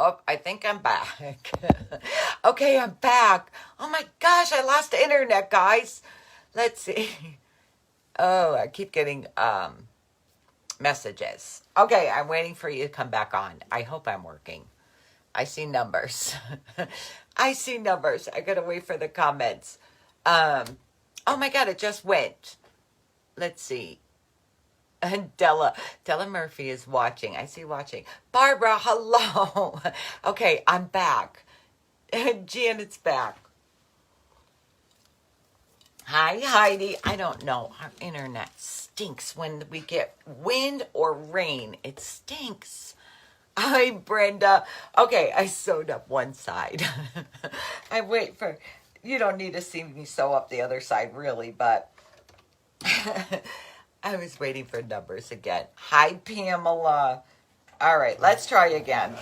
Oh, I think I'm back. Okay, I'm back. Oh my gosh, I lost the internet, guys. Let's see. Oh, I keep getting messages. Okay, I'm waiting for you to come back on. I hope I'm working. I see numbers. I see numbers. I gotta wait for the comments. Um, oh my God, it just went. Let's see. And Della Murphy is watching. I see watching. Barbara, hello. Okay, I'm back. Janet's back. Hi, Heidi. I don't know. Our internet stinks when we get wind or rain. It stinks. Hi, Brenda. Okay, I sewed up one side. I wait for, you don't need to see me sew up the other side, really, but I was waiting for numbers again. Hi, Pamela. All right, let's try again.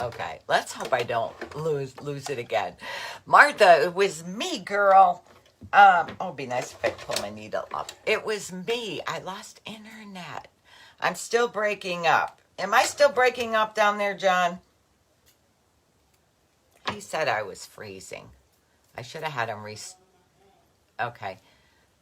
Okay, let's hope I don't lose it again. Martha, it was me, girl. Oh, it'd be nice if I pull my needle up. It was me. I lost internet. I'm still breaking up. Am I still breaking up down there, John? He said I was freezing. I should have had him Okay.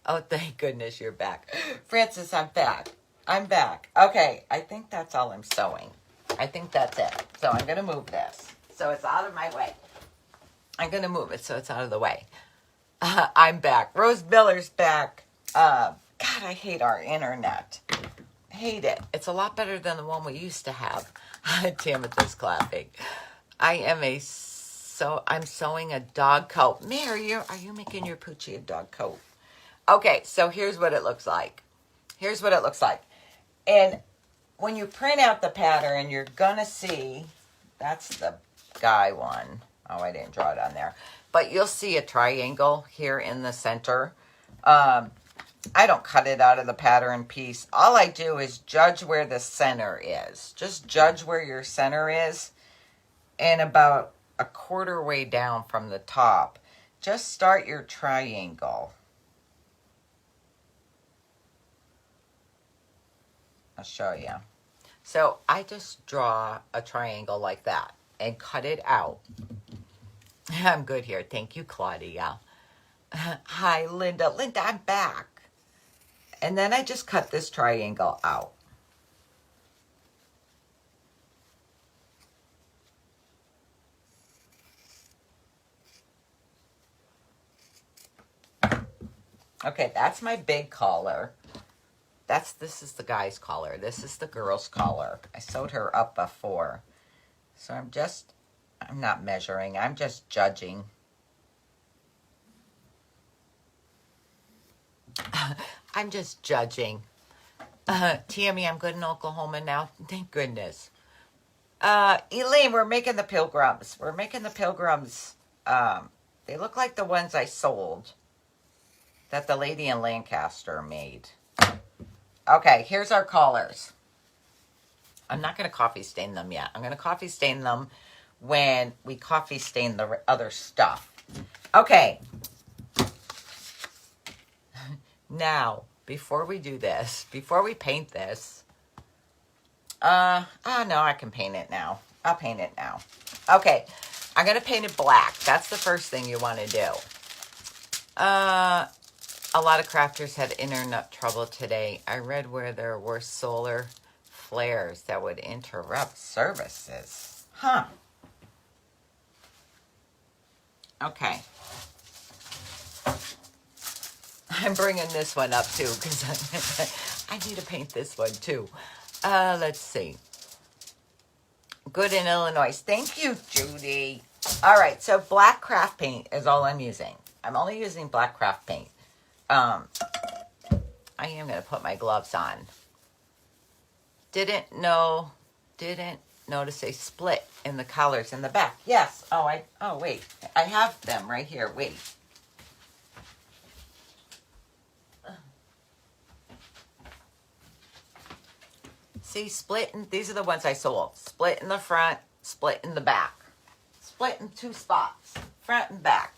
Oh, thank goodness you're back. Francis, I'm back. I'm back. Okay, I think that's all I'm sewing. I think that's it. So I'm going to move this so it's out of my way. I'm going to move it so it's out of the way. I'm back. Rose Miller's back. God, I hate our internet. Hate it. It's a lot better than the one we used to have. Tamitha's clapping. I'm sewing a dog coat. Mary, are you making your Poochie a dog coat? Okay, so here's what it looks like. Here's what it looks like. And when you print out the pattern, you're going to see, that's the guy one. Oh, I didn't draw it on there. But you'll see a triangle here in the center. I don't cut it out of the pattern piece. All I do is judge where the center is. Just judge where your center is. And about a quarter way down from the top, just start your triangle. I'll show you. So I just draw a triangle like that and cut it out. I'm good here. Thank you, Claudia. Hi, Linda. Linda, I'm back. And then I just cut this triangle out. Okay, that's my big collar. This is the guy's collar. This is the girl's collar. I sewed her up before. So I'm not measuring. I'm just judging. I'm just judging. Tammy, I'm good in Oklahoma now. Thank goodness. Elaine, we're making the Pilgrims. We're making the Pilgrims. They look like the ones I sold that the lady in Lancaster made. Okay, here's our collars. I'm not going to coffee stain them yet. I'm going to coffee stain them when we coffee stain the other stuff. Okay. Now, before we do this, before we paint this, no, I can paint it now. I'll paint it now. Okay, I'm going to paint it black. That's the first thing you want to do. A lot of crafters had internet trouble today. I read where there were solar flares that would interrupt services. Huh. Okay. I'm bringing this one up too because I need to paint this one too. Let's see. Good in Illinois. Thank you, Judy. All right, so black craft paint is all I'm using. I'm only using black craft paint. I am going to put my gloves on. Didn't notice a split in the collars in the back. Yes. Oh, wait. I have them right here. Wait. See, these are the ones I sold. Split in the front, split in the back. Split in two spots, front and back.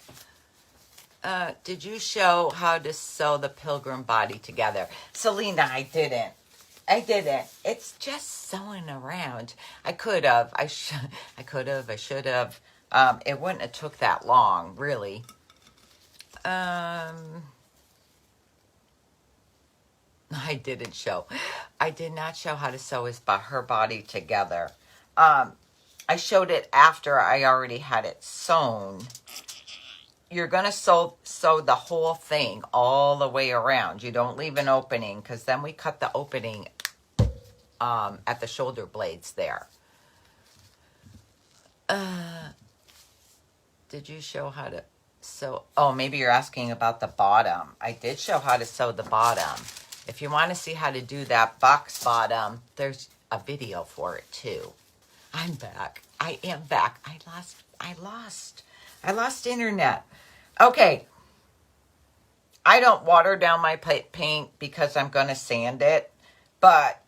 Did you show how to sew the pilgrim body together? Selena, I didn't. I didn't. It's just sewing around. I could have. I could have. I should have. It wouldn't have took that long, really. I didn't show. I did not show how to sew her body together. I showed it after I already had it sewn. You're going to sew the whole thing all the way around. You don't leave an opening, because then we cut the opening at the shoulder blades there. Did you show how to sew? Oh, maybe you're asking about the bottom. I did show how to sew the bottom. If you want to see how to do that box bottom, there's a video for it too. I'm back. I am back. I lost internet. Okay. I don't water down my paint because I'm going to sand it. But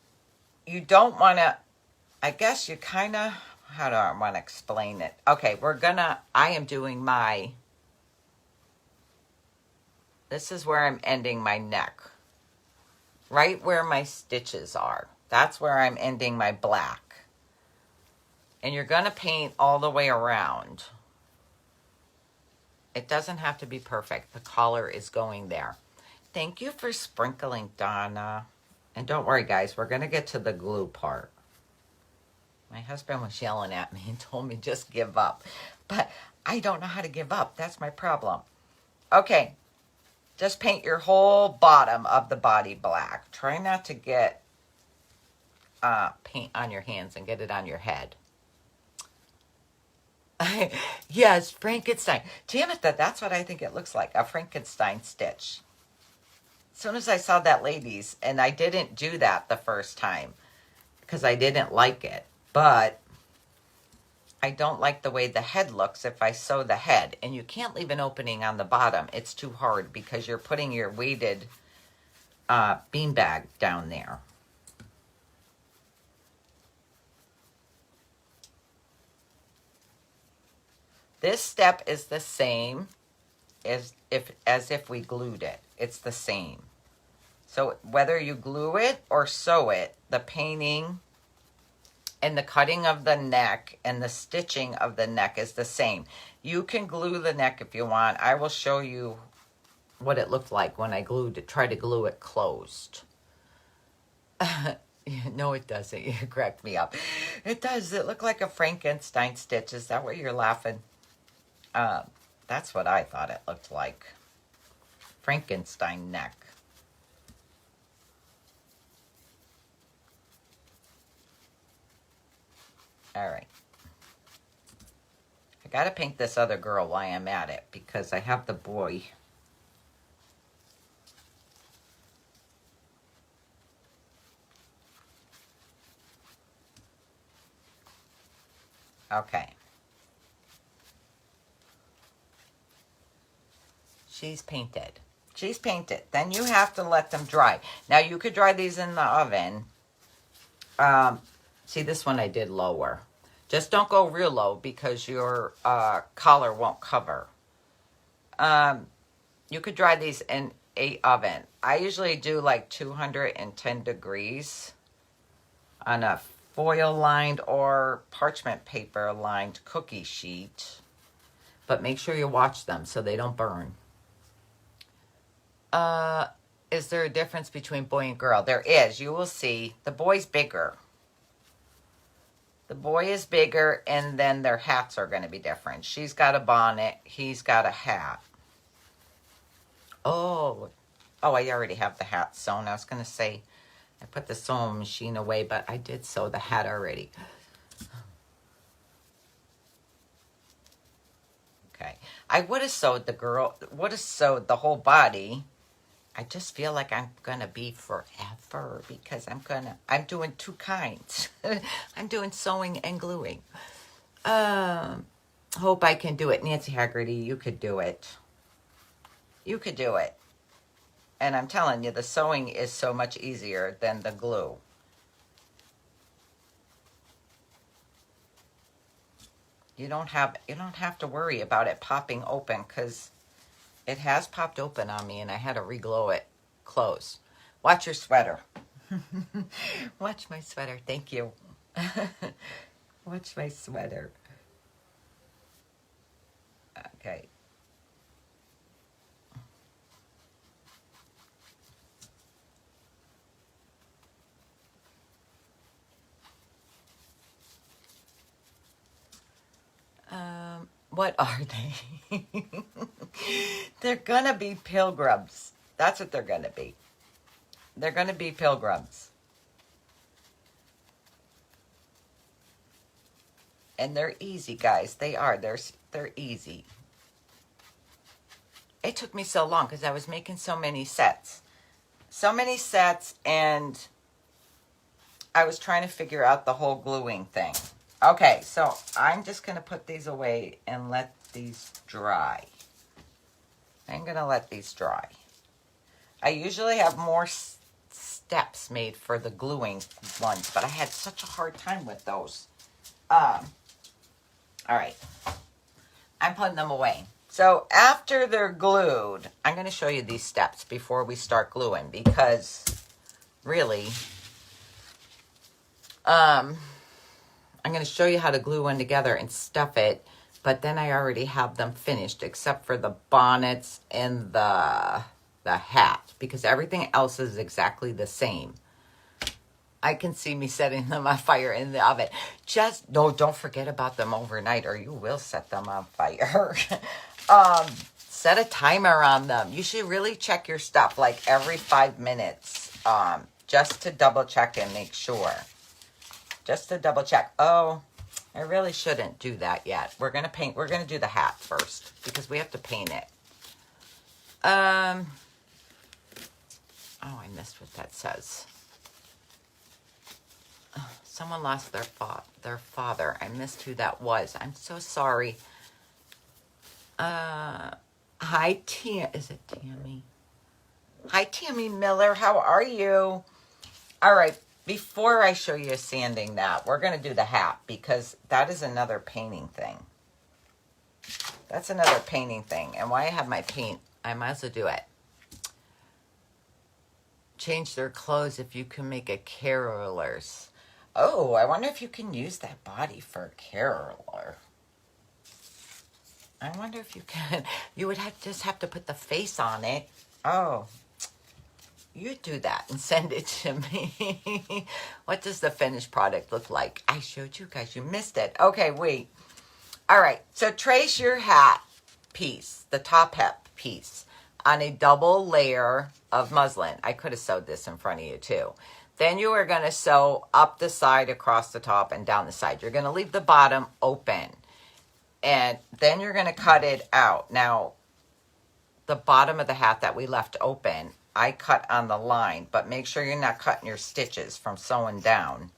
you don't want to, I guess you kind of, how do I want to explain it? Okay, I am doing this is where I'm ending my neck. Right where my stitches are. That's where I'm ending my black. And you're going to paint all the way around. It doesn't have to be perfect. The collar is going there. Thank you for sprinkling, Donna. And don't worry, guys. We're going to get to the glue part. My husband was yelling at me and told me just give up. But I don't know how to give up. That's my problem. Okay. Just paint your whole bottom of the body black. Try not to get paint on your hands and get it on your head. Yes, Frankenstein. Damn it, that's what I think it looks like. A Frankenstein stitch. As soon as I saw that lady's, and I didn't do that the first time because I didn't like it. But I don't like the way the head looks if I sew the head. And you can't leave an opening on the bottom. It's too hard because you're putting your weighted beanbag down there. This step is the same as if we glued it. It's the same. So whether you glue it or sew it, the painting and the cutting of the neck and the stitching of the neck is the same. You can glue the neck if you want. I will show you what it looked like when I tried to glue it closed. No, it doesn't. You cracked me up. It does. It looked like a Frankenstein stitch. Is that what you're laughing? That's what I thought it looked like. Frankenstein neck. All right. I got to paint this other girl while I'm at it because I have the boy. Okay. She's painted. She's painted. Then you have to let them dry. Now you could dry these in the oven. See, this one I did lower. Just don't go real low because your collar won't cover. You could dry these in a oven. I usually do like 210 degrees on a foil lined or parchment paper lined cookie sheet. But make sure you watch them so they don't burn. Is there a difference between boy and girl? There is. You will see. The boy's bigger. The boy is bigger, and then their hats are going to be different. She's got a bonnet. He's got a hat. Oh, I already have the hat sewn. I was going to say I put the sewing machine away, but I did sew the hat already. Okay. I would have sewed the whole body. I just feel like I'm going to be forever because I'm doing two kinds. I'm doing sewing and gluing. Hope I can do it. Nancy Haggerty, you could do it. You could do it. And I'm telling you, the sewing is so much easier than the glue. You don't have to worry about it popping open because It has popped open on me, and I had to re-glue it closed. Watch your sweater. Watch my sweater. Thank you. Watch my sweater. Okay. What are they? They're gonna be pilgrims. That's what they're gonna be. They're gonna be pilgrims. And they're easy, guys. They are. They're easy. It took me so long because I was making so many sets. So many sets, and I was trying to figure out the whole gluing thing. Okay, so I'm just going to put these away and let these dry. I'm going to let these dry. I usually have more steps made for the gluing ones, but I had such a hard time with those. All right. I'm putting them away. So after they're glued, I'm going to show you these steps before we start gluing, because really, I'm going to show you how to glue one together and stuff it, but then I already have them finished except for the bonnets and the hat, because everything else is exactly the same. I can see me setting them on fire in the oven. Don't forget about them overnight, or you will set them on fire. Set a timer on them. You should really check your stuff like every 5 minutes, just to double check and make sure. Just to double check. Oh, I really shouldn't do that yet. We're going to do the hat first because we have to paint it. Oh, I missed what that says. Someone lost their father. I missed who that was. I'm so sorry. Hi, is it Tammy? Hi, Tammy Miller. How are you? All right. Before I show you sanding that, we're going to do the hat because that is another painting thing. That's another painting thing. And while I have my paint, I might as well do it. Change their clothes if you can make a carolers. Oh, I wonder if you can use that body for a caroler. I wonder if you can. You would just have to put the face on it. Oh, you do that and send it to me. What does the finished product look like? I showed you guys. You missed it. Okay, wait. All right. So trace your hat piece, the top hat piece, on a double layer of muslin. I could have sewed this in front of you too. Then you are going to sew up the side, across the top, and down the side. You're going to leave the bottom open. And then you're going to cut it out. Now, the bottom of the hat that we left open, I cut on the line, but make sure you're not cutting your stitches from sewing down.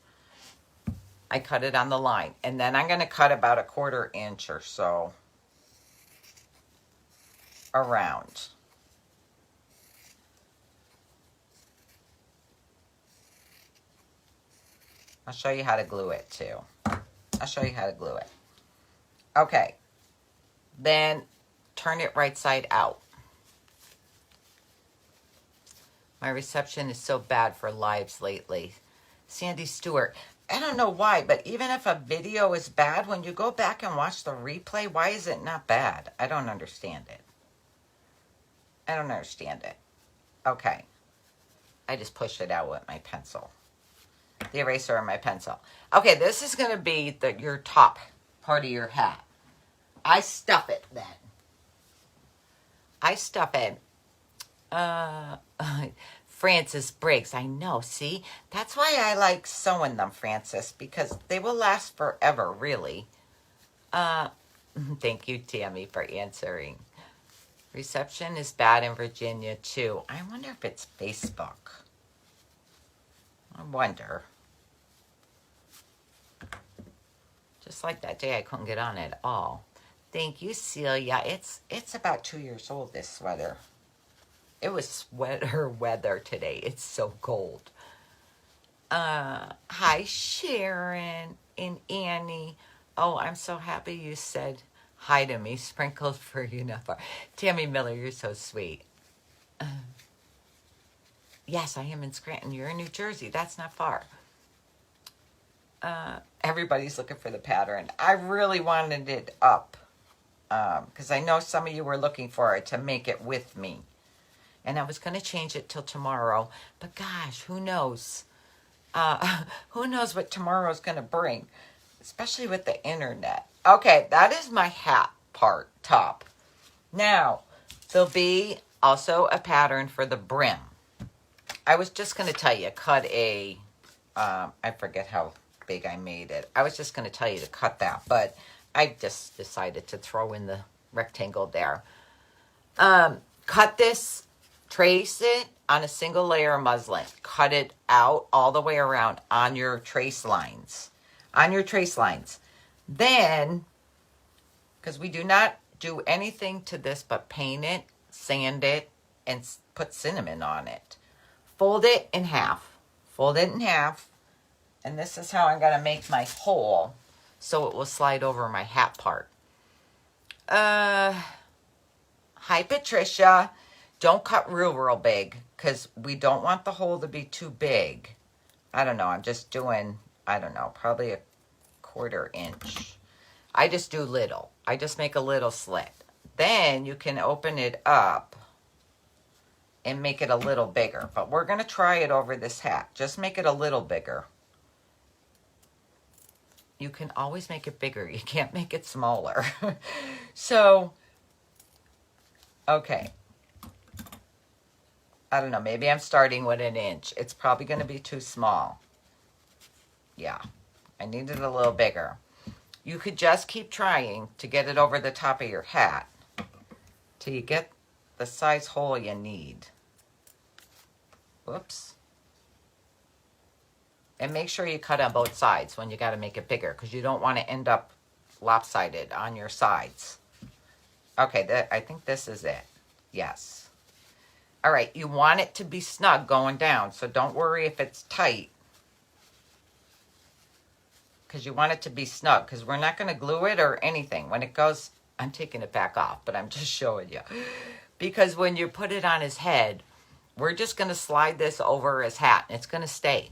I cut it on the line. And then I'm going to cut about 1/4 inch or so around. I'll show you how to glue it too. I'll show you how to glue it. Okay. Then turn it right side out. My reception is so bad for lives lately. Sandy Stewart. I don't know why, but even if a video is bad, when you go back and watch the replay, why is it not bad? I don't understand it. I don't understand it. Okay. I just pushed it out with my pencil. The eraser and my pencil. Okay, this is going to be your top part of your hat. I stuff it then. I stuff it. Francis Briggs. I know, see? That's why I like sewing them, Francis, because they will last forever, really. Thank you, Tammy, for answering. Reception is bad in Virginia, too. I wonder if it's Facebook. I wonder. Just like that day I couldn't get on at all. Thank you, Celia. It's about 2 years old, this sweater. It was sweater weather today. It's so cold. Hi, Sharon and Annie. Oh, I'm so happy you said Hi to me, sprinkled for you, not far. Tammy Miller, you're so sweet. Yes, I am in Scranton. You're in New Jersey. That's not far. Everybody's looking for the pattern. I really wanted it up because I know some of you were looking for it to make it with me. And I was going to change it till tomorrow. But gosh, who knows? Who knows what tomorrow's going to bring, especially with the internet. Okay, that is my hat part, top. Now, there'll be also a pattern for the brim. I was just going to tell you, cut a, I forget how big I made it. I was just going to tell you to cut that, but I just decided to throw in the rectangle there. Cut this, trace it on a single layer of muslin. Cut it out all the way around on your trace lines. On your trace lines. Then, because we do not do anything to this but paint it, sand it, and put cinnamon on it. Fold it in half. Fold it in half. And this is how I'm going to make my hole so it will slide over my hat part. Hi, Patricia. Don't cut real big because we don't want the hole to be too big. I don't know. I'm just doing, I don't know, probably a 1/4 inch. I just do little. I just make a little slit. Then you can open it up and make it a little bigger. But we're going to try it over this hat. Just make it a little bigger. You can always make it bigger. You can't make it smaller. So, okay. I don't know. Maybe I'm starting with 1 inch. It's probably going to be too small. Yeah. I need it a little bigger. You could just keep trying to get it over the top of your hat till you get the size hole you need. Whoops. And make sure you cut on both sides when you got to make it bigger because you don't want to end up lopsided on your sides. Okay, I think this is it. Yes. All right, you want it to be snug going down, so don't worry if it's tight. Because you want it to be snug, because we're not going to glue it or anything. When it goes, I'm taking it back off, but I'm just showing you. Because when you put it on his head, we're just going to slide this over his hat, and it's going to stay.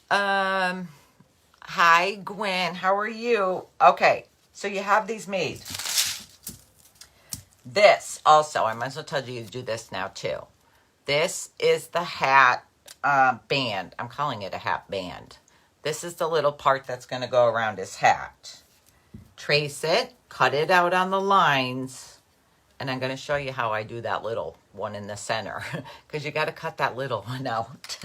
Hi, Gwen. How are you? Okay, so you have these made. This also, I might as well tell you to do this now too. This is the hat band. I'm calling it a hat band. This is the little part that's going to go around his hat. Trace it, cut it out on the lines, and I'm going to show you how I do that little one in the center because you got to cut that little one out.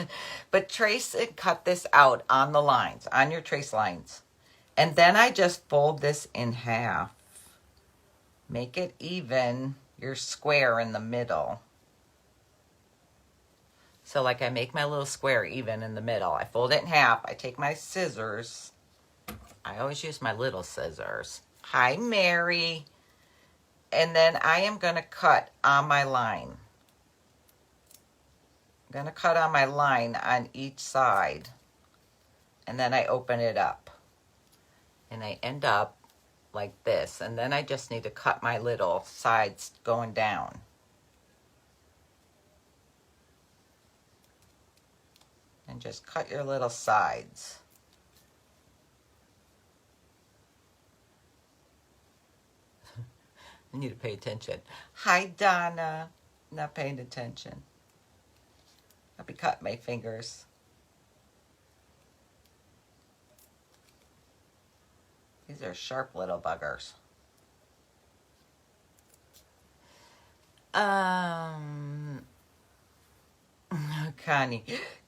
But trace and cut this out on the lines, on your trace lines. And then I just fold this in half. Make it even, your square in the middle. So like I make my little square even in the middle. I fold it in half. I take my scissors. I always use my little scissors. Hi, Mary. And then I am going to cut on my line. I'm going to cut on my line on each side. And then I open it up. And I end up like this. And then I just need to cut my little sides going down. And just cut your little sides. I need to pay attention. Hi, Donna. Not paying attention. I'll be cutting my fingers. These are sharp little buggers.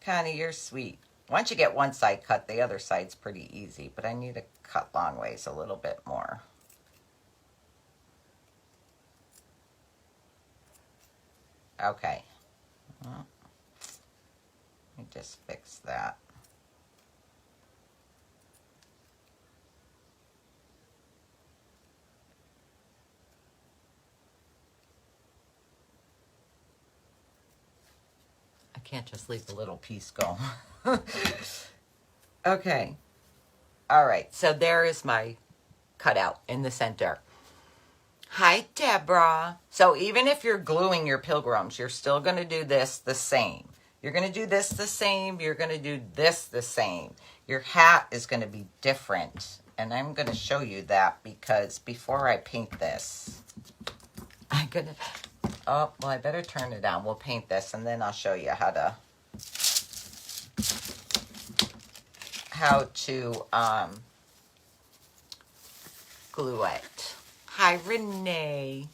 Connie, you're sweet. Once you get one side cut, the other side's pretty easy, but I need to cut long ways a little bit more. Okay. Well, let me just fix that. I can't just leave the little piece go. Okay. All right. So there is my cutout in the center. Hi, Deborah. So even if you're gluing your Pilgrims, you're still going to do this the same. You're going to do this the same. You're going to do this the same. Your hat is going to be different. And I'm going to show you that because before I paint this, I'm going to... Oh, well, I better turn it on. We'll paint this, and then I'll show you how to glue it. Hi, Renee.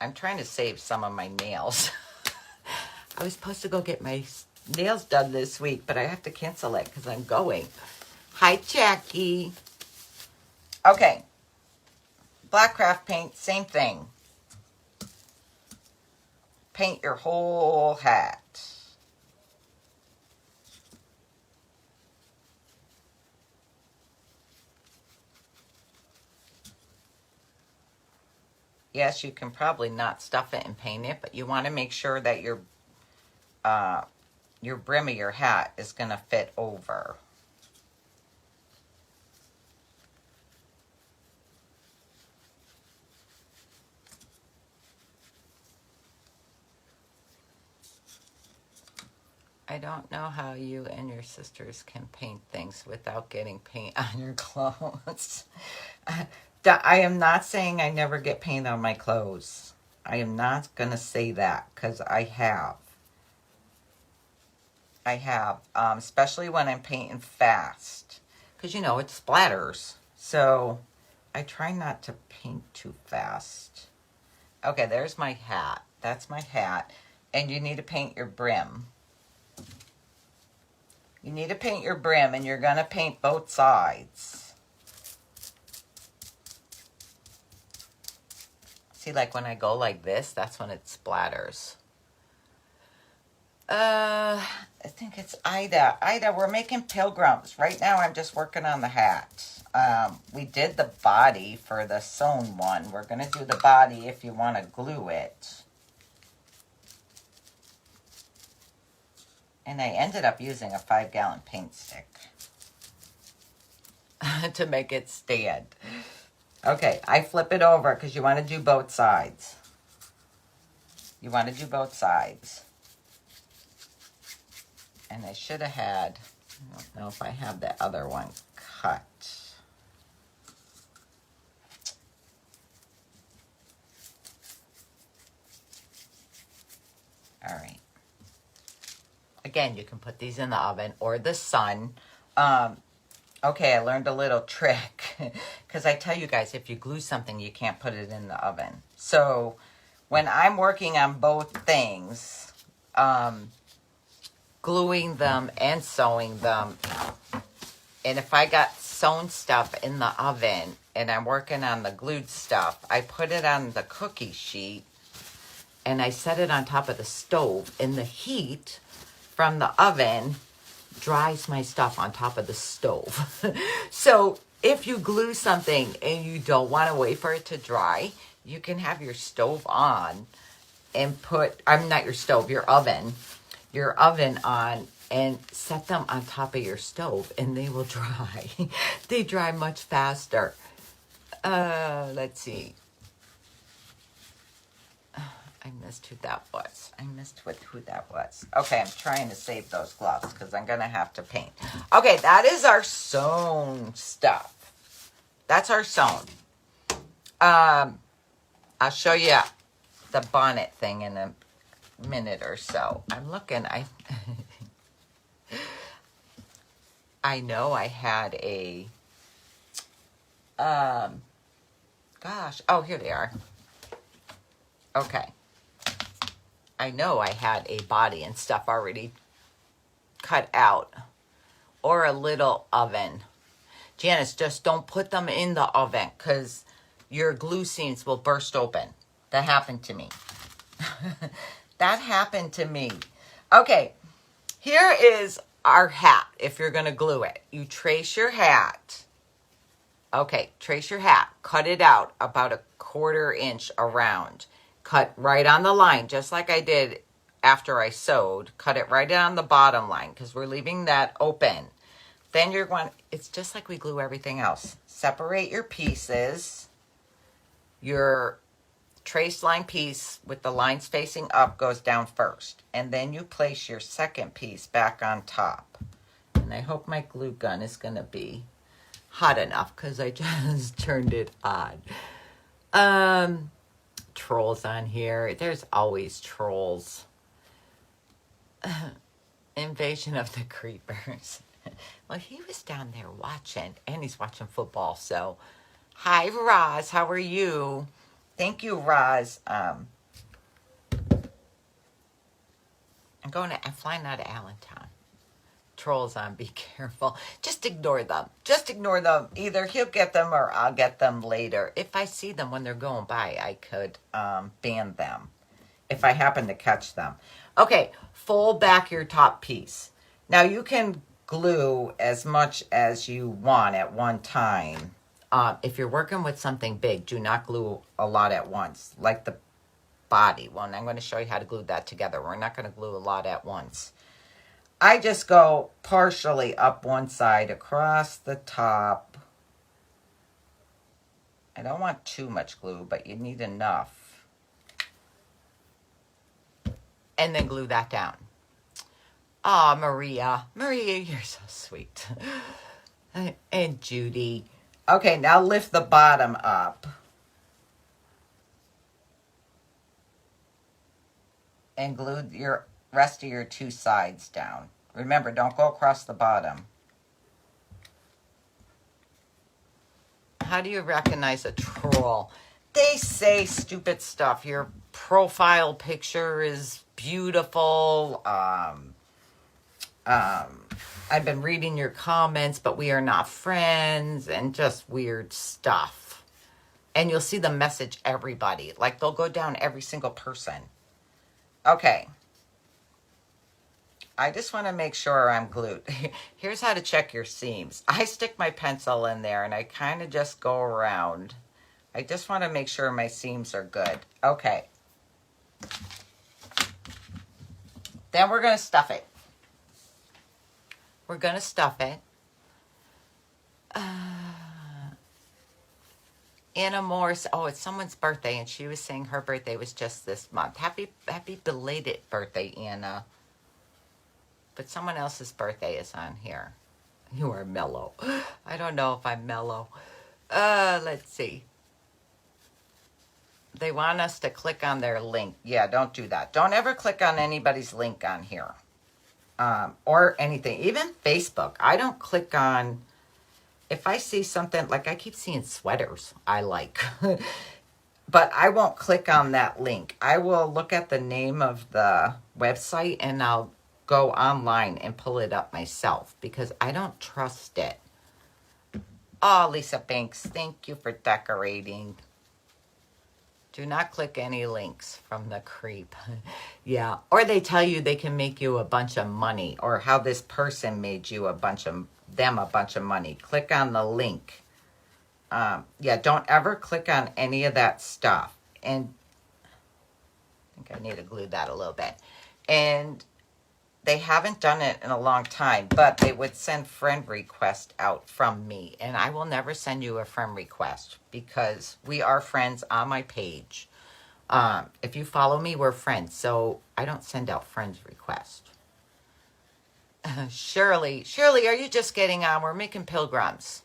I'm trying to save some of my nails. I was supposed to go get my nails done this week, but I have to cancel it because I'm going. Hi, Jackie. Okay. Black craft paint, same thing. Paint your whole hat. Yes, you can probably not stuff it and paint it, but you want to make sure that your brim of your hat is going to fit over. I don't know how you and your sisters can paint things without getting paint on your clothes. I am not saying I never get paint on my clothes. I am not going to say that because I have. Especially when I'm painting fast. Because, you know, it splatters. So I try not to paint too fast. Okay, there's my hat. That's my hat. And you need to paint your brim. You need to paint your brim, and you're going to paint both sides. See, like when I go like this, that's when it splatters. I think it's Ida. Ida, we're making Pilgrims. Right now, I'm just working on the hat. We did the body for the sewn one. We're going to do the body if you want to glue it. And I ended up using a 5-gallon paint stick to make it stand. Okay, I flip it over because you want to do both sides. You want to do both sides. And I should have had, I don't know if I have the other one cut. All right. Again, you can put these in the oven or the sun. Okay, I learned a little trick. Because I tell you guys, if you glue something, you can't put it in the oven. So when I'm working on both things, gluing them and sewing them, and if I got sewn stuff in the oven and I'm working on the glued stuff, I put it on the cookie sheet and I set it on top of the stove, and the heat from the oven dries my stuff on top of the stove. So if you glue something and you don't want to wait for it to dry, you can have your stove on and put, not your stove, your oven on, and set them on top of your stove and they will dry. They dry much faster. Let's see. I missed who that was. Who that was. Okay, I'm trying to save those gloves because I'm going to have to paint. Okay, that is our sewn stuff. That's our sewn. I'll show you the bonnet thing in a minute or so. I'm looking. I know I had a... gosh. Oh, here they are. Okay. I know I had a body and stuff already cut out. Or a little oven. Janice, just don't put them in the oven because your glue seams will burst open. That happened to me. That happened to me. Okay. Here is our hat if you're going to glue it. You trace your hat. Okay, trace your hat. Cut it out about a 1/4 inch around. Cut right on the line, just like I did after I sewed. Cut it right on the bottom line because we're leaving that open Then you're going, it's just like we glue everything else. Separate your pieces. Your trace line piece with the lines facing up goes down first. And then you place your second piece back on top. And I hope my glue gun is going to be hot enough because I just turned it on. Trolls on here. There's always trolls. Invasion of the Creepers. Well, he was down there watching, and he's watching football. So, hi, Roz. How are you? Thank you, Roz. I'm flying out of Allentown. Trolls on, be careful. Just ignore them. Just ignore them. Either he'll get them or I'll get them later. If I see them when they're going by, I could ban them if I happen to catch them. Okay, fold back your top piece. Now you can glue as much as you want at one time. If you're working with something big, do not glue a lot at once, like the body one. I'm going to show you how to glue that together. We're not going to glue a lot at once. I just go partially up one side across the top. I don't want too much glue, but you need enough. And then glue that down. Ah, Maria. Maria, you're so sweet. And Judy. Okay, now lift the bottom up. And glue your rest of your two sides down. Remember, don't go across the bottom. How do you recognize a troll? They say stupid stuff. Your profile picture is beautiful. I've been reading your comments, but we are not friends, and just weird stuff. And you'll see them message everybody. Like, they'll go down every single person. Okay. I just want to make sure I'm glued. Here's how to check your seams. I stick my pencil in there, and I kind of just go around. I just want to make sure my seams are good. Okay. Then we're going to stuff it. We're going to stuff it. Anna Morse. Oh, it's someone's birthday, and she was saying her birthday was just this month. Happy belated birthday, Anna. But someone else's birthday is on here. You are mellow. I don't know if I'm mellow. Let's see. They want us to click on their link. Yeah, don't do that. Don't ever click on anybody's link on here. Or anything. Even Facebook. I don't click on... If I see something, like I keep seeing sweaters I like. But I won't click on that link. I will look at the name of the website and I'll go online and pull it up myself because I don't trust it. Oh, Lisa Banks, thank you for decorating. Do not click any links from the creep. Yeah. Or they tell you they can make you a bunch of money, or how this person made you a bunch of money. Click on the link. Yeah, don't ever click on any of that stuff. And I think I need to glue that a little bit. And they haven't done it in a long time, but they would send friend requests out from me. And I will never send you a friend request because we are friends on my page. If you follow me, we're friends. So I don't send out friends requests. Shirley, are you just getting on? We're making pilgrims.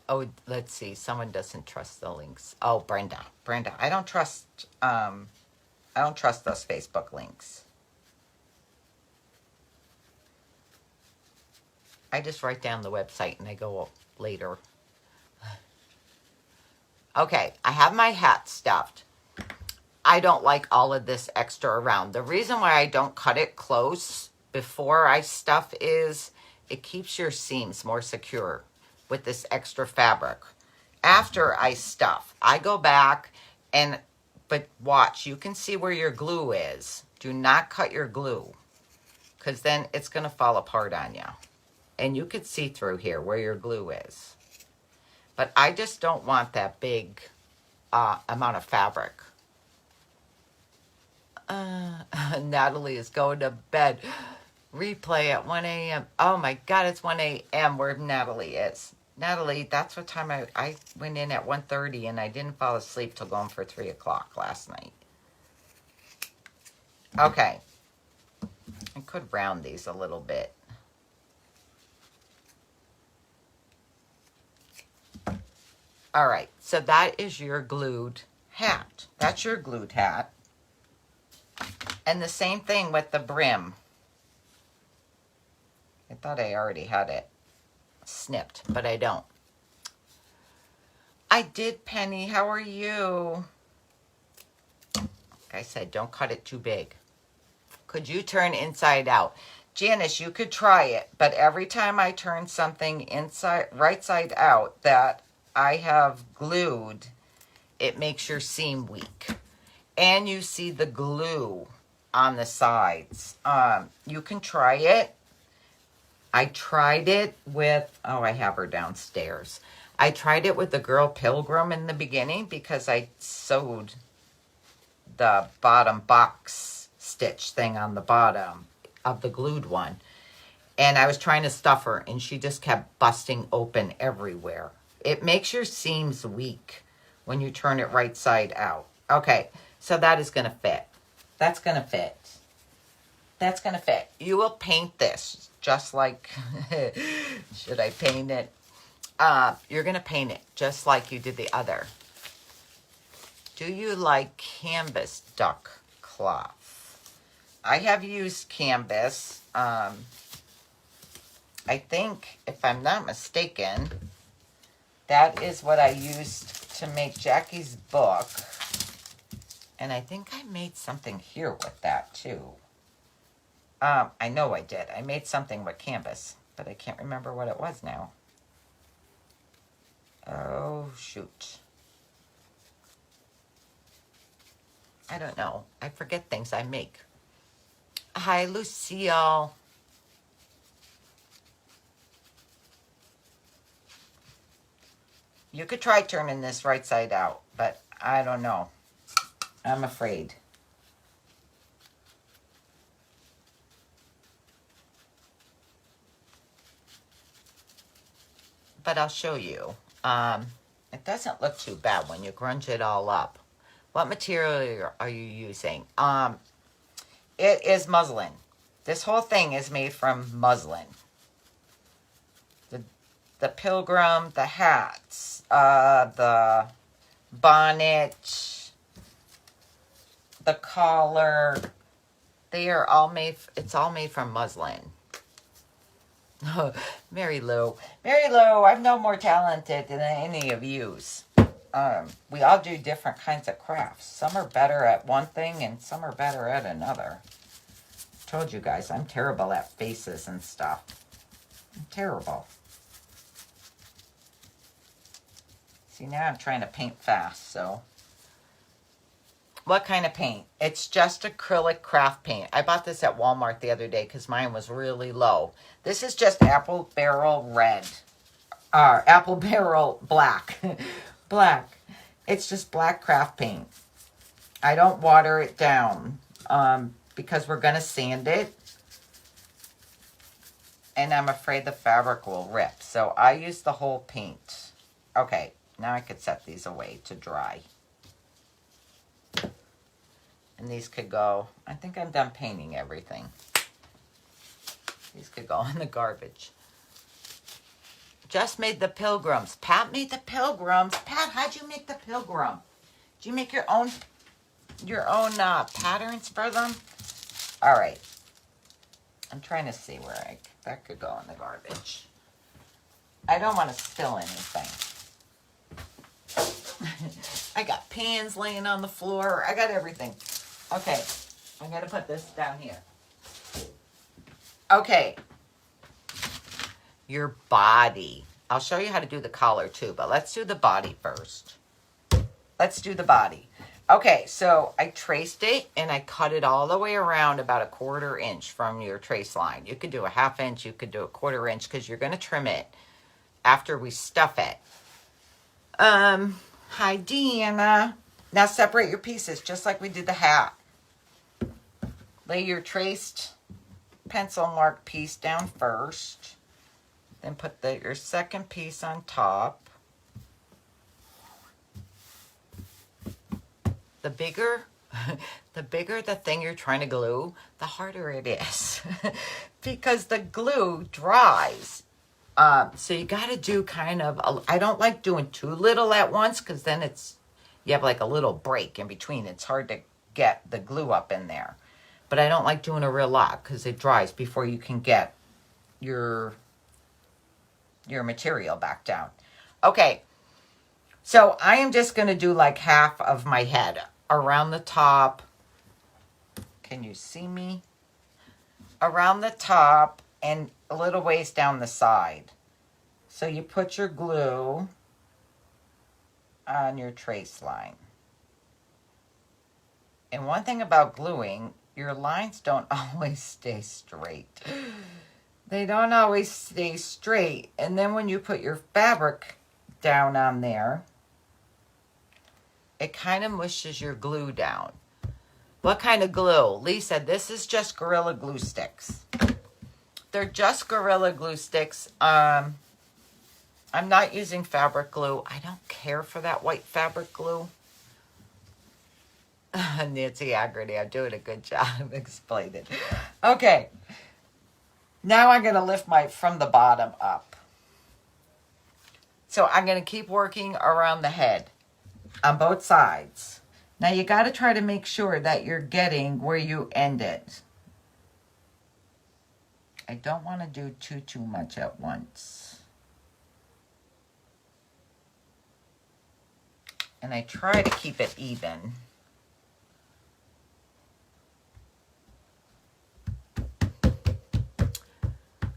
Oh, let's see. Someone doesn't trust the links. Oh, Brenda, I don't trust those Facebook links. I just write down the website and I go up later. Okay, I have my hat stuffed. I don't like all of this extra around. The reason why I don't cut it close before I stuff is it keeps your seams more secure with this extra fabric. After I stuff, I go back but watch, you can see where your glue is. Do not cut your glue because then it's going to fall apart on you. And you could see through here where your glue is. But I just don't want that big amount of fabric. Natalie is going to bed. Replay at 1 a.m. Oh my God, it's 1 a.m. where Natalie is. Natalie, that's what time I went in at 1:30 and I didn't fall asleep till going for 3 o'clock last night. Okay. I could round these a little bit. All right, so that is your glued hat. That's your glued hat. And the same thing with the brim. I thought I already had it snipped, but I don't. I did, Penny. How are you? Like I said, don't cut it too big. Could you turn inside out? Janice, you could try it, but every time I turn something inside, right side out that I have glued, it makes your seam weak. And you see the glue on the sides. You can try it. I tried it with, oh, I have her downstairs. I tried it with the girl Pilgrim in the beginning because I sewed the bottom box stitch thing on the bottom of the glued one. And I was trying to stuff her and she just kept busting open everywhere. It makes your seams weak when you turn it right side out. Okay, so that is going to fit. That's going to fit. That's going to fit. You will paint this just like, should I paint it? You're going to paint it just like you did the other. Do you like canvas duck cloth? I have used canvas. I think, if I'm not mistaken, that is what I used to make Jackie's book. And I think I made something here with that too. I know I did. I made something with canvas, but I can't remember what it was now. Oh, shoot. I don't know. I forget things I make. Hi, Lucille. You could try turning this right side out, but I don't know. I'm afraid. But I'll show you. It doesn't look too bad when you grunge it all up. What material are you using? It is muslin. This whole thing is made from muslin. The Pilgrim, the hats, the bonnet, the collar. They are all made, it's all made from muslin. Mary Lou. Mary Lou, I'm no more talented than any of yous. We all do different kinds of crafts. Some are better at one thing and some are better at another. I told you guys, I'm terrible at faces and stuff. I'm terrible. See, now I'm trying to paint fast, so. What kind of paint? It's just acrylic craft paint. I bought this at Walmart the other day because mine was really low. This is just apple barrel red. Apple barrel black. Black. It's just black craft paint. I don't water it down because we're going to sand it. And I'm afraid the fabric will rip. So I use the whole paint. Okay, now I could set these away to dry. And these could go, I think I'm done painting everything. These could go in the garbage. Just made the Pilgrims. Pat made the Pilgrims. Pat, how'd you make the Pilgrim? Did you make your own patterns for them? All right. I'm trying to see where that could go in the garbage. I don't want to spill anything. I got pans laying on the floor. I got everything. Okay, I'm going to put this down here. Okay. Your body. I'll show you how to do the collar too, but let's do the body first. Let's do the body. Okay, so I traced it and I cut it all the way around about 1/4 inch from your trace line. You could do a 1/2 inch, you could do 1/4 inch because you're going to trim it after we stuff it. Hi, Deanna. Now separate your pieces just like we did the hat. Lay your traced pencil mark piece down first. Then put your second piece on top. The bigger the thing you're trying to glue, the harder it is. Because the glue dries. So you got to do kind of, I don't like doing too little at once, because then you have like a little break in between. It's hard to get the glue up in there. But I don't like doing a real lot, because it dries before you can get your material back down. Okay, so I am just going to do like half of my head around the top. Can you see me? Around the top and a little ways down the side. So you put your glue on your trace line. And one thing about gluing, your lines don't always stay straight. They don't always stay straight. And then when you put your fabric down on there, it kind of mushes your glue down. What kind of glue? Lee said this is just Gorilla Glue sticks. They're just Gorilla Glue sticks. I'm not using fabric glue. I don't care for that white fabric glue. Nancy Aggerty, I'm doing a good job explaining. Okay. Now I'm going to lift from the bottom up. So I'm going to keep working around the head on both sides. Now you got to try to make sure that you're getting where you ended. I don't want to do too much at once. And I try to keep it even.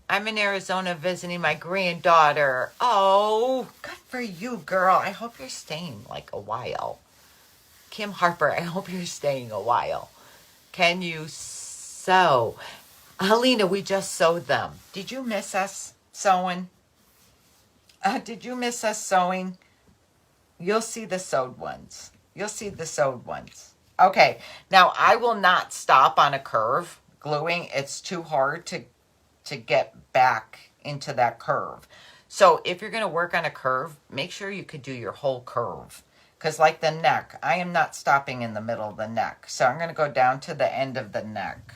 I'm in Arizona visiting my granddaughter. Oh, good for you, girl. I hope you're staying like a while. Kim Harper, I hope you're staying a while. Can you sew? Helena, we just sewed them. Did you miss us sewing? Did you miss us sewing? You'll see the sewed ones. You'll see the sewed ones. Okay, now I will not stop on a curve gluing. It's too hard to get back into that curve. So if you're going to work on a curve, make sure you could do your whole curve. Because like the neck, I am not stopping in the middle of the neck. So I'm going to go down to the end of the neck.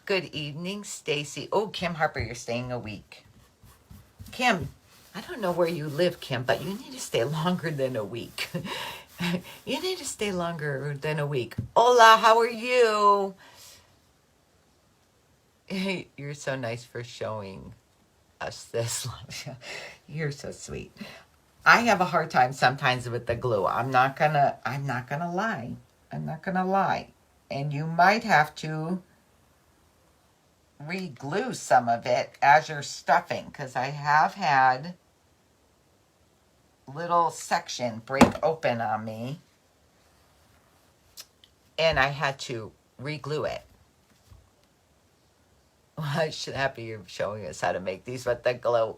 Good evening, Stacy. Oh, Kim Harper, you're staying a week. Kim, I don't know where you live, Kim, but you need to stay longer than a week. You need to stay longer than a week. Hola, how are you? You're so nice for showing us this. You're so sweet. I have a hard time sometimes with the glue. I'm not gonna lie. I'm not gonna lie. And you might have to re-glue some of it as you're stuffing, because I have had little section break open on me and I had to re-glue it. Well, I should happy you're showing us how to make these with the glue.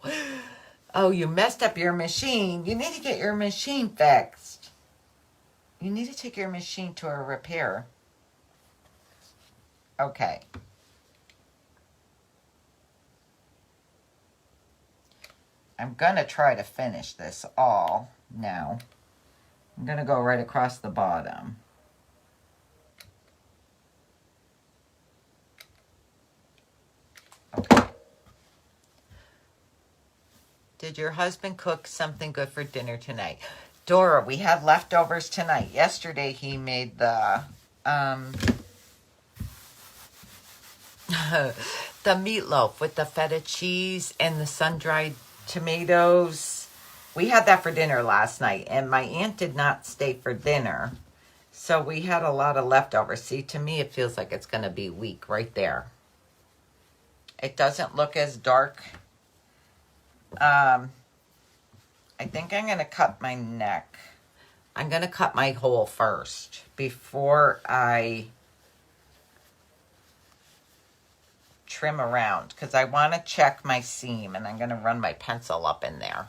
Oh, you messed up your machine. You need to get your machine fixed. You need to take your machine to a repair. Okay. I'm going to try to finish this all now. I'm going to go right across the bottom. Okay. Did your husband cook something good for dinner tonight? Dora, we had leftovers tonight. Yesterday he made the the meatloaf with the feta cheese and the sun-dried tomatoes. We had that for dinner last night, and my aunt did not stay for dinner. So we had a lot of leftovers. See, to me, it feels like it's going to be weak right there. It doesn't look as dark. I think I'm going to cut my neck. I'm going to cut my hole first before I trim around because I want to check my seam, and I'm going to run my pencil up in there.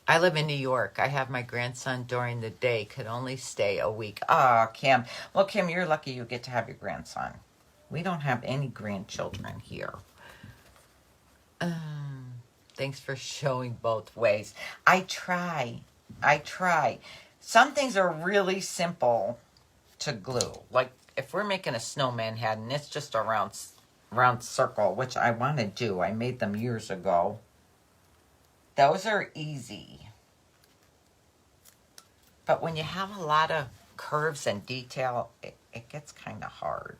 I live in New York. I have my grandson during the day, could only stay a week. Ah, Kim. Well, Kim, you're lucky you get to have your grandson. We don't have any grandchildren here. Thanks for showing both ways. I try. Some things are really simple to glue. Like if we're making a snowman head and it's just a round circle, which I want to do. I made them years ago. Those are easy. But when you have a lot of curves and detail, it gets kind of hard.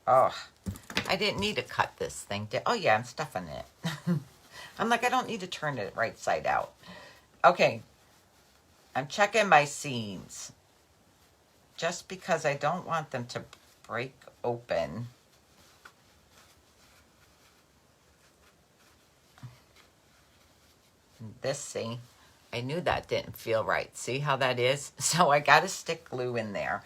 Oh, I didn't need to cut this thing. Oh, yeah, I'm stuffing it. I'm like, I don't need to turn it right side out. Okay, I'm checking my seams. Just because I don't want them to break open. This, see, I knew that didn't feel right. See how that is? So I got to stick glue in there.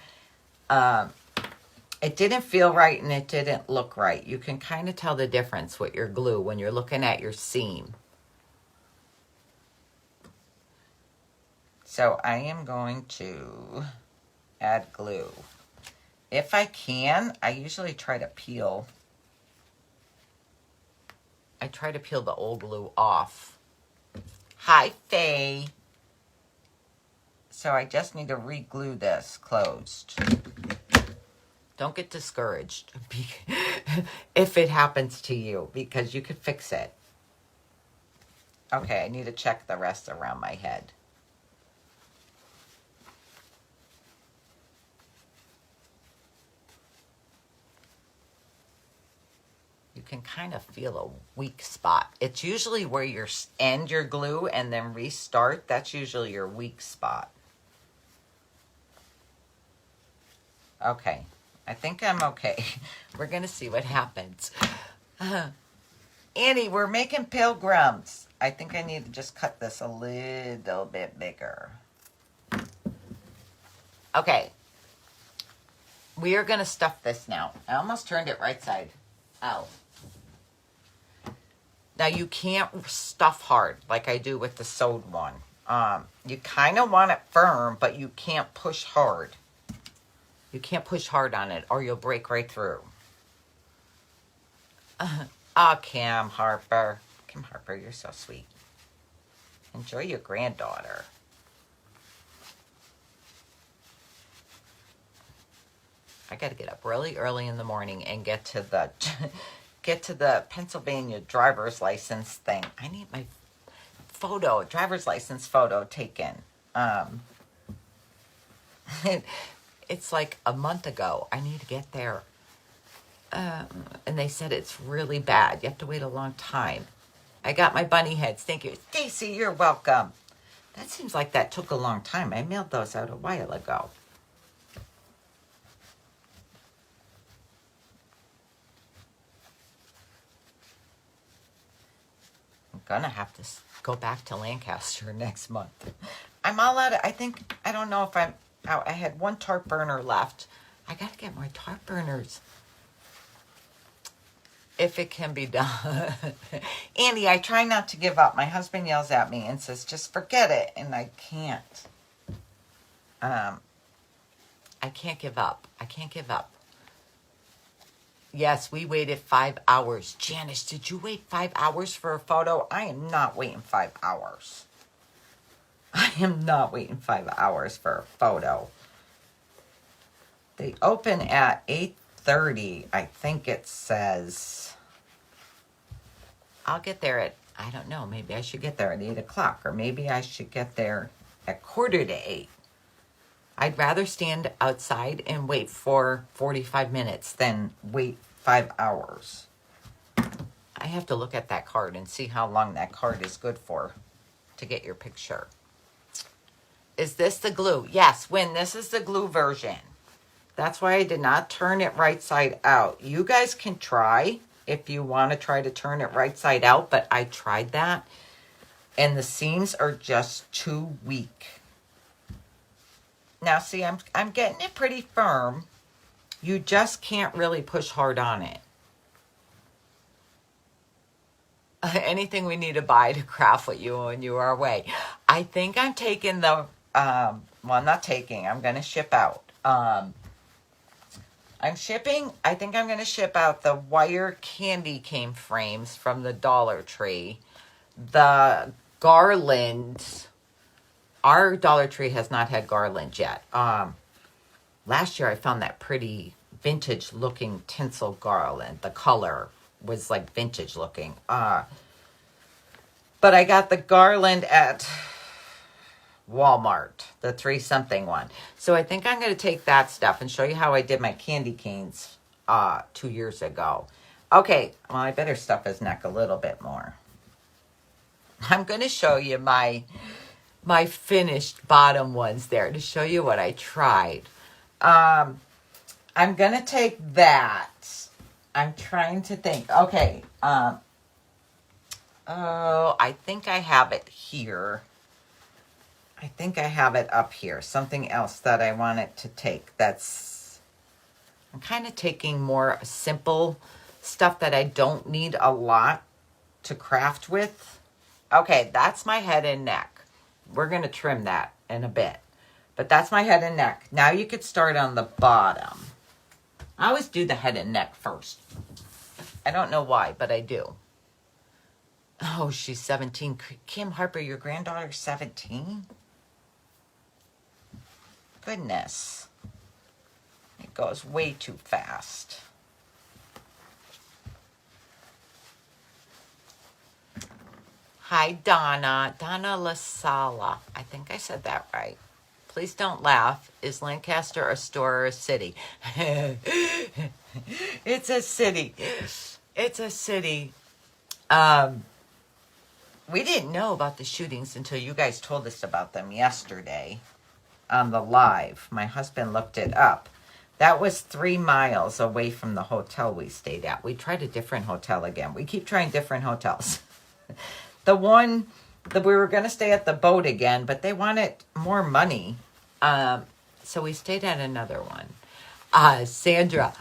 It didn't feel right and it didn't look right. You can kind of tell the difference with your glue when you're looking at your seam. So I am going to add glue. If I can, I usually try to peel. I try to peel the old glue off. Hi, Faye. So I just need to re-glue this closed. Don't get discouraged if it happens to you, because you could fix it. Okay, I need to check the rest around my head. You can kind of feel a weak spot. It's usually where you end your glue and then restart. That's usually your weak spot. Okay, I think I'm okay. We're going to see what happens. Annie, we're making pilgrims. I think I need to just cut this a little bit bigger. Okay. We are going to stuff this now. I almost turned it right side out. Now, you can't stuff hard like I do with the sewed one. You kind of want it firm, but you can't push hard. You can't push hard on it or you'll break right through. Kim Harper. Kim Harper, you're so sweet. Enjoy your granddaughter. I got to get up really early in the morning and get to the Pennsylvania driver's license thing. I need my driver's license photo taken. It's like a month ago. I need to get there. And they said it's really bad. You have to wait a long time. I got my bunny heads. Thank you. Stacy, you're welcome. That seems like that took a long time. I mailed those out a while ago. I'm going to have to go back to Lancaster next month. I'm all out of, I don't know if I'm out. I had one tart burner left. I got to get more tart burners. If it can be done. Andy, I try not to give up. My husband yells at me and says, just forget it. And I can't. I can't give up. I can't give up. Yes, we waited 5 hours. Janice, did you wait 5 hours for a photo? I am not waiting 5 hours. I am not waiting 5 hours for a photo. They open at 8:30, I think it says. I'll get there at, I don't know, maybe I should get there at 8 o'clock, or maybe I should get there at 7:45. I'd rather stand outside and wait for 45 minutes than wait 5 hours. I have to look at that card and see how long that card is good for to get your picture. Is this the glue? Yes, Win, this is the glue version. That's why I did not turn it right side out. You guys can try if you want to try to turn it right side out, but I tried that and the seams are just too weak. Now, see, I'm getting it pretty firm. You just can't really push hard on it. Anything we need to buy to craft with you when you are away. I think I'm taking the, well, I'm not taking, I'm going to ship out. I think I'm going to ship out the wire candy cane frames from the Dollar Tree. The garland, our Dollar Tree has not had garland yet. Last year I found that pretty vintage looking tinsel garland. The color was like vintage looking. But I got the garland at Walmart, the 3-something one. So I think I'm going to take that stuff and show you how I did my candy canes 2 years ago. Okay, well, I better stuff his neck a little bit more. I'm going to show you my finished bottom ones there to show you what I tried. I'm going to take that. I'm trying to think. Okay. Oh, I think I have it here. I think I have it up here. Something else that I wanted to take. I'm kind of taking more simple stuff that I don't need a lot to craft with. Okay, that's my head and neck. We're going to trim that in a bit. But that's my head and neck. Now you could start on the bottom. I always do the head and neck first. I don't know why, but I do. Oh, she's 17. Kim Harper, your granddaughter's 17? Goodness. It goes way too fast. Hi, Donna. Donna LaSala. I think I said that right. Please don't laugh. Is Lancaster a store or a city? It's a city. It's a city. We didn't know about the shootings until you guys told us about them yesterday on the live. My husband looked it up. That was 3 miles away from the hotel we stayed at. We tried a different hotel again. We keep trying different hotels. The one that we were going to stay at the boat again, but they wanted more money. So we stayed at another one. Sandra,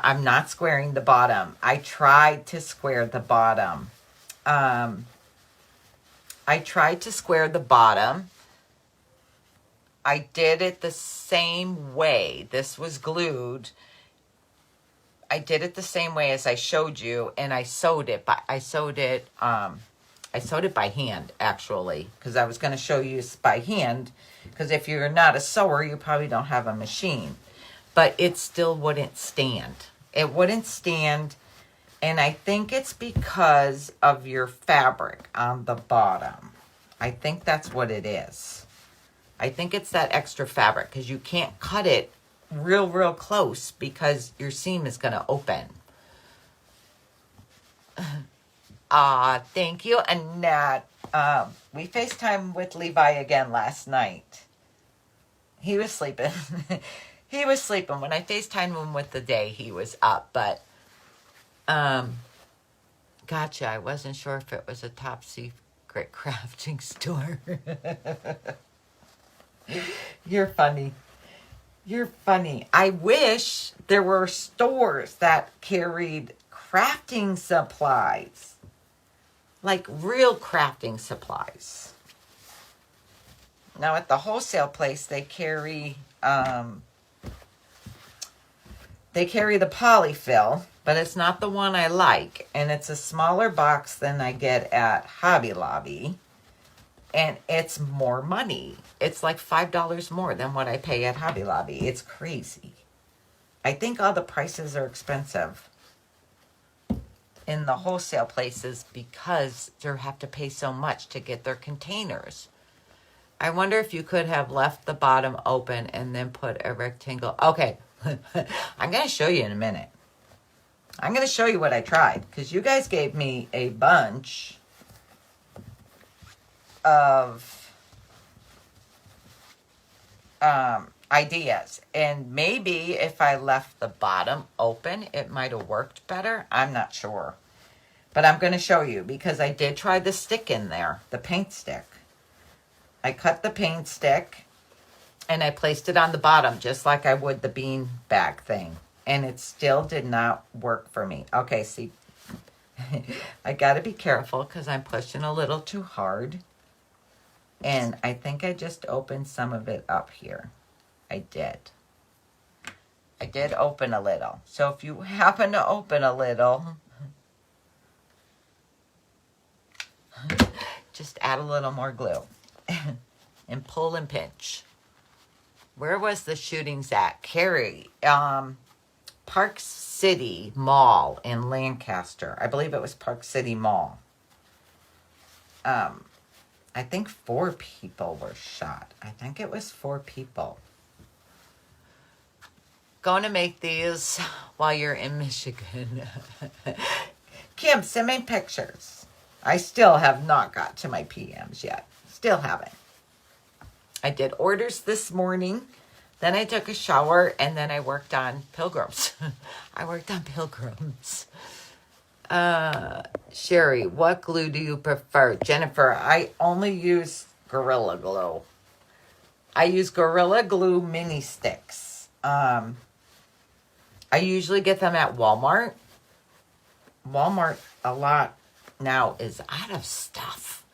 I'm not squaring the bottom. I tried to square the bottom. I did it the same way. This was glued. I did it the same way as I showed you, and I sewed it. I sewed it by hand, actually, because I was going to show you by hand. Because if you're not a sewer, you probably don't have a machine. But it still wouldn't stand. It wouldn't stand, and I think it's because of your fabric on the bottom. I think that's what it is. I think it's that extra fabric, because you can't cut it real close because your seam is going to open. Thank you, Annette. We FaceTimed with Levi again last night. He was sleeping. He was sleeping. When I FaceTimed him with the day, he was up. But, gotcha. I wasn't sure if it was a top secret crafting store. You're funny. You're funny. I wish there were stores that carried crafting supplies. Like real crafting supplies. Now at the wholesale place, they carry the polyfill, but it's not the one I like. And it's a smaller box than I get at Hobby Lobby. And it's more money. It's like $5 more than what I pay at Hobby Lobby. It's crazy. I think all the prices are expensive in the wholesale places because they have to pay so much to get their containers. I wonder if you could have left the bottom open and then put a rectangle. Okay, I'm going to show you in a minute. I'm going to show you what I tried because you guys gave me a bunch of ideas. And maybe if I left the bottom open, it might have worked better. I'm not sure. But I'm going to show you because I did try the stick in there, the paint stick. I cut the paint stick And I placed it on the bottom just like I would the bean bag thing. And it still did not work for me. Okay, see, I got to be careful because I'm pushing a little too hard. And I think I just opened some of it up here. I did. I did open a little. So if you happen to open a little, just add a little more glue. And pull and pinch. Where was the shootings at? Cary. Park City Mall in Lancaster. I believe it was Park City Mall. I think 4 people were shot. I think it was 4 people. Going to make these while you're in Michigan. Kim, send me pictures. I still have not got to my PMs yet. Still haven't. I did orders this morning. Then I took a shower, and then I worked on Pilgrims. I worked on Pilgrims. Sherry, what glue do you prefer? Jennifer, I only use Gorilla Glue. I use Gorilla Glue mini sticks. I usually get them at Walmart. Walmart a lot now is out of stuff.